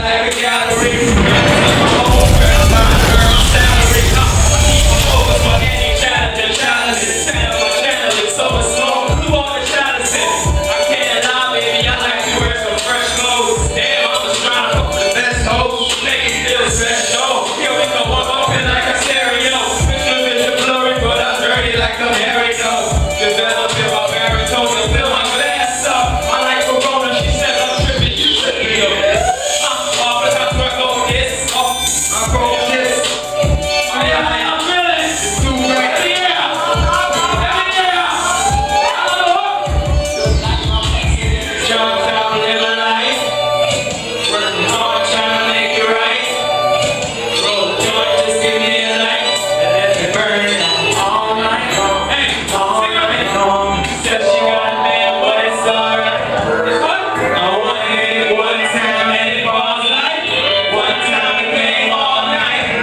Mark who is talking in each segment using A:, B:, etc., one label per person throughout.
A: like a gallery. My whole girl, my salary. I keep my focus for any challenges. Channeling, so it's slow. You all the challenges. I can't lie, baby. I like to wear some fresh clothes. Damn, I'm just trying to hope for the best hope. Make it feel special. Here we go, I'm open like a stereo. Vision blurry, but I'm dirty like a Harry though. Developing my baritone to fill my glass up. I like Corona, she said I'm tripping, you should be on this. All the time I go this, I'm going this. Oh yeah, I'm feeling it. It's too right here. Jump down, live a life. Working hard, trying to make it right. Roll the joint, just give me a light. And let me burn all night long. Hey, all night long. Said she got a man, but it's alright. It's what? I want to hit it one time and it falls like one time it came all night.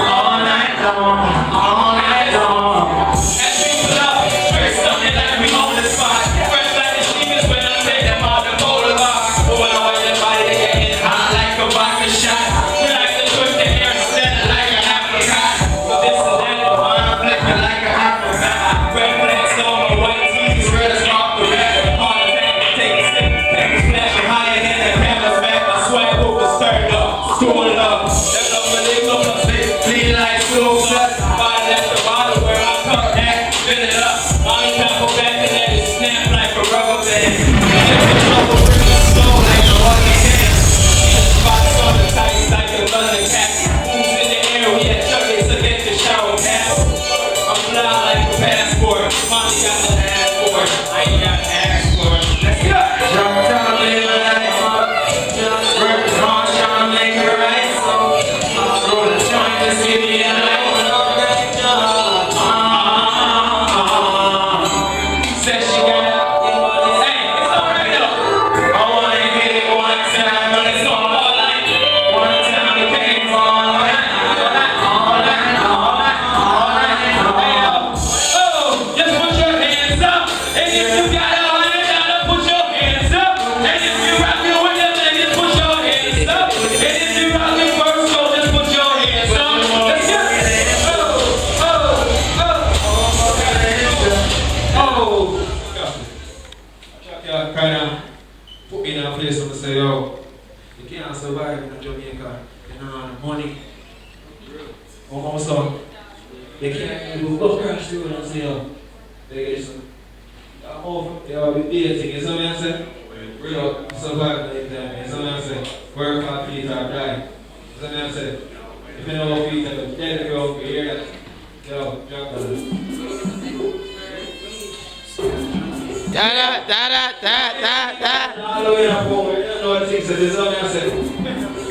A: All night long. All night long. And people up, straight something like we on the spot. Fresh like the demons when I take them off the motor lock. But when I watch that body, they getting hot like a vodka shot. We like to twist the hair and set it like a apricot. But this is that, I'm flipping like a apricot. Red flags on my white tees, red as off the back. Heart attack, take a step, take a splash, higher than the camera's back. My sweat was turned up, stored up. That's up for they look up, lean like slow blood. Body at the bottom where I come back, fill it up. I ain't trying to go back and let it snap like a rubber band. Slow like a rubber band. Spots on the tights like a thunder cat. Who's in the air, we had chuckets to get the shower cap. I'm fly like a passport. Mommy got the ass for it. I ain't got to ask for it. Let's go. Drop down, live a life. Working hard, trying to make it right. Roll the joint, just give me a light. Said she got hey, it's alright though. I wanna hit it one time, but it's all night. One time it came all night. All night. Hey, oh, just put your hands up. And if you got $100, put your hands up. And if you rockin' with them niggas, put your hands up. And if you rockin' first, so just put your hands up. Let's go. Oh. Y'all cry down, put me in a place where I say, yo, you can't survive in Jamaica. You don't have money. Also, they can't even go across the road and say, yo, they get some. They'll be dating, you know what I'm saying? Real survive like that, you know what I'm saying? Work hard, feet are dry. You know what I'm saying? If you know how feet are dead, you hear that? Yo, drop that. All the way up over, you don't know what it takes, so this is what I'm saying.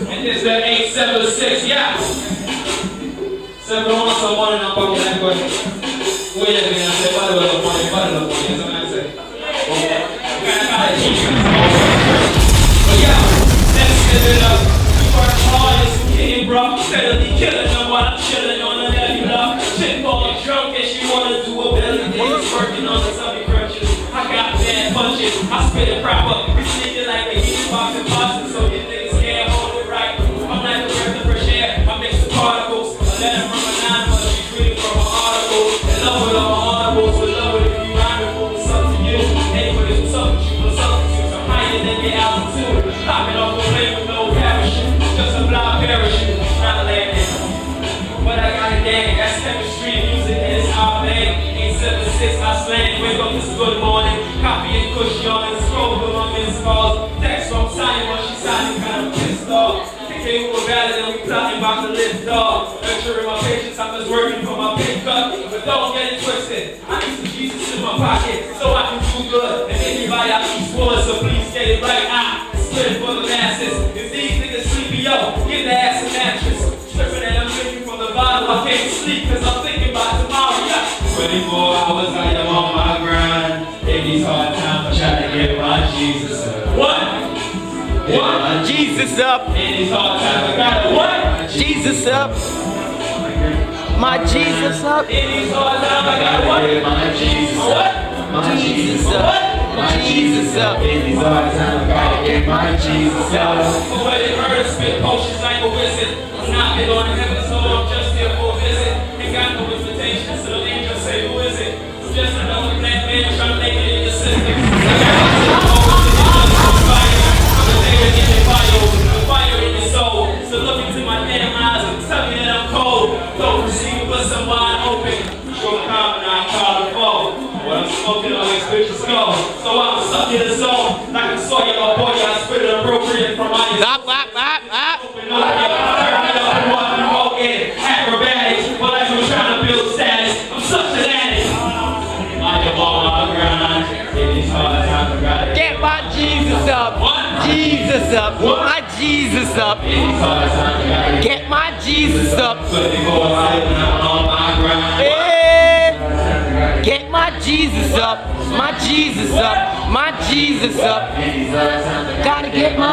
A: And this is the 876, yeah. 7 some money in a pocket like what? Wait a minute, I say, bottle of money, you know what I'm saying? But yeah, let's get it up. You work hard, it's getting rough. Steadily killing them while I'm chilling on the levy love. Chick falling drunk and she wanna do a belly dance. Working on the tummy crunches. I got bad punches, I spit it proper. We sneaking like a heat box and Boston, so you niggas can't hold it right. I'm like a breath of fresh air, I mix the particles. I let them run my 9 months, she's reading from my article. In love with all my audibles, with love with if you rhyme and move, it's up to you. Anybody who's up with you, what's up with you? I'm higher than your altitude. Popping off a plane with no parachute, just a blind parachute, trying to land it. But I got a gang, that's Kemxtri Muzik, and it's our bang. 876, I slang, wake up, it's good morning. Copy and push y'all and scroll through my missed calls. Text from signing when she signing, kind of pissed off. Came with a ballot and we plotting about to lift off. Nurturing my patience, I'm just working for my pay cut. But don't get it twisted, I need some Jesus in my pocket so I can do good. And anybody out these woods, so please get it right. I split it for the masses. If these niggas sleepy, yo, give the ass a mattress. Stripping and I'm drinking from the bottle, I can't sleep cause I'm thinking about tomorrow, yeah. 24 hours I am on my grind. In these hard times I try to get my Jesus up. What? What?
B: Jesus up.
A: In these hard times I gotta what?
B: Jesus up. My Jesus up.
A: In these hard times I gotta what?
C: My Jesus
A: What?
C: My Jesus
B: up.
A: What?
B: Jesus up.
A: In these hard times, I gotta get my Jesus up. Poetic murder, spit potions like a wizard. I'm not big on heaven, so I'm just here for a visit. Ain't got no invitation, so the angels say, who is it? I'm just another black man trying to make it in the system. Fire in your soul. So look into my damn eyes and tell me that I'm cold. Don't receive but some wide open. Show calm and I call the foe. What I'm smoking on these bitches go. So I'm stuck in the zone. Like a soy or boy, I spit it appropriate from my
B: Up.
A: open up, turn it up and walk and walk in. Acrobatics, but like I'm trying to build status. I'm such an addict. I am on my grind. In these hard times, I gotta
B: Get my Jesus up. Jesus up. My Jesus up. Get my Jesus up. Hey. Get my Jesus up. My Jesus up. My Jesus up. Gotta get my.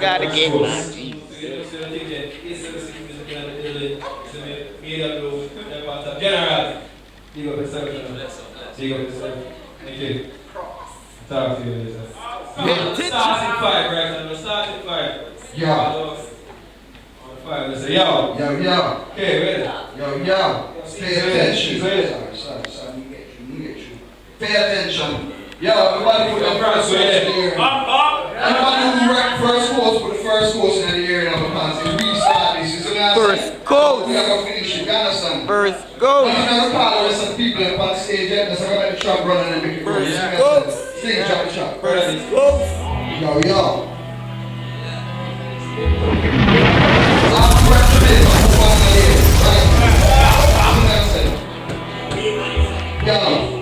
B: Gotta get my Jesus.
A: General, you got the service. Thank you. Talk to you later. Starting five, right? Starting five.
C: Yeah.
A: On five, let's say, yo. Okay, ready?
C: Yo. Pay attention. Sorry. You get you. Pay attention. Yo, everybody put their first course in the air. Everybody who wrecked first course, put the first course in the air in our concept. We start this. So now
B: First course.
C: we are going to finish it. You understand?
B: First go.
C: I'm going to call the some people up on stage. There's a lot of truck running and make it run. Sing, drop the truck.
B: First go.
C: Yo. I'm pressed to this. I'm going to hear. Right? Yo.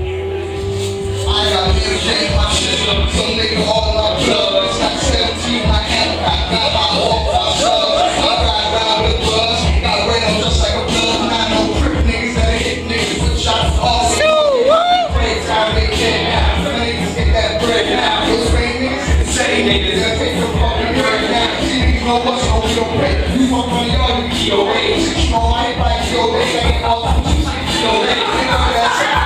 C: I got little J, my system. Some nigga all my blood. It's got 17, my hand cracked. Got my whole fucked up. I ride around with buzz. Got ran up just like a blood. I know crip niggas that hit niggas with shots all the way. Break time, they can't now. Some niggas get that bread now. Those rain niggas, insane niggas. They'll take the fucking bread now. See niggas know what's on your break. You fuck on your yard, you keep your way. 6 more, I ain't like your way. I ain't all the juice, I keep your way. Nigga, that's it.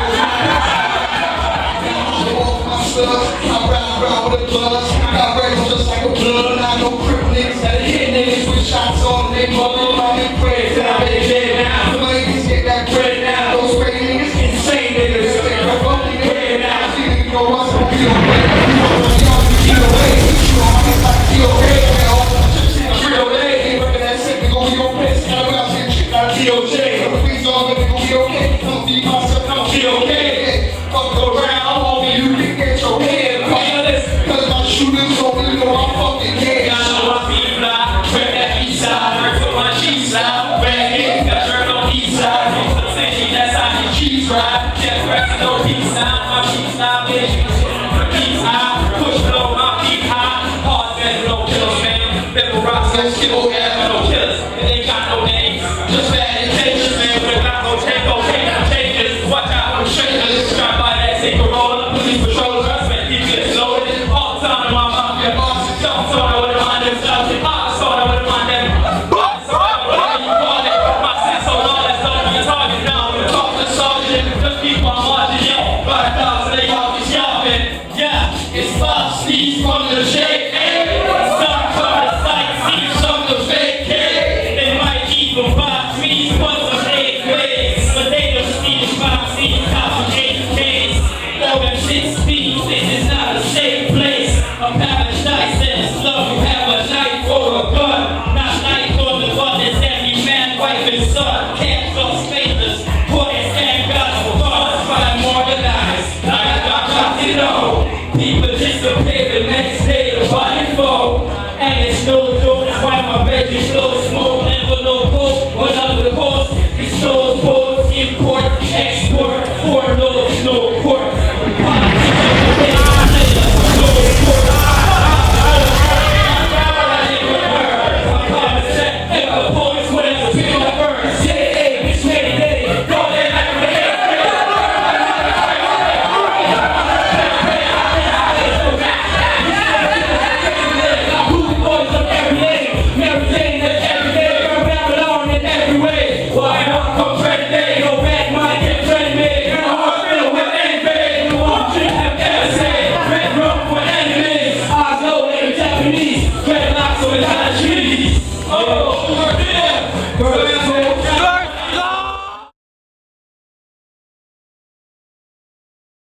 C: I'm round with the buzz. Got raised just like a blood. I know crip niggas that hit niggas with shots on they mother. I'm in praise and I'm in dead now. The niggas get that bread now. Those way niggas insane niggas. They go fucking bread now. See niggas know what's on your way. You want to y'all to get away. You know I'm like DOA. Shit real day. Ain't working that shit. Nigga we gon' piss. Now we got shit like DOJ. Please all nigga gon' be okay. Come be myself. Come be okay. Fuck go around. Homie you can get your head. Cause my shooters don't really know I'm fucking dead.
A: I know I be fly, rep that east side, work with my cheese side. Bad head, got jerk on east side. That's how the cheese ride. Just rest no peace side, my cheese side, bitch. Peace high, push low, my feet high. Hard bed, no killers, man. Pepper rocks, no skill, no killers. And they got no names, just bad intentions. Yo.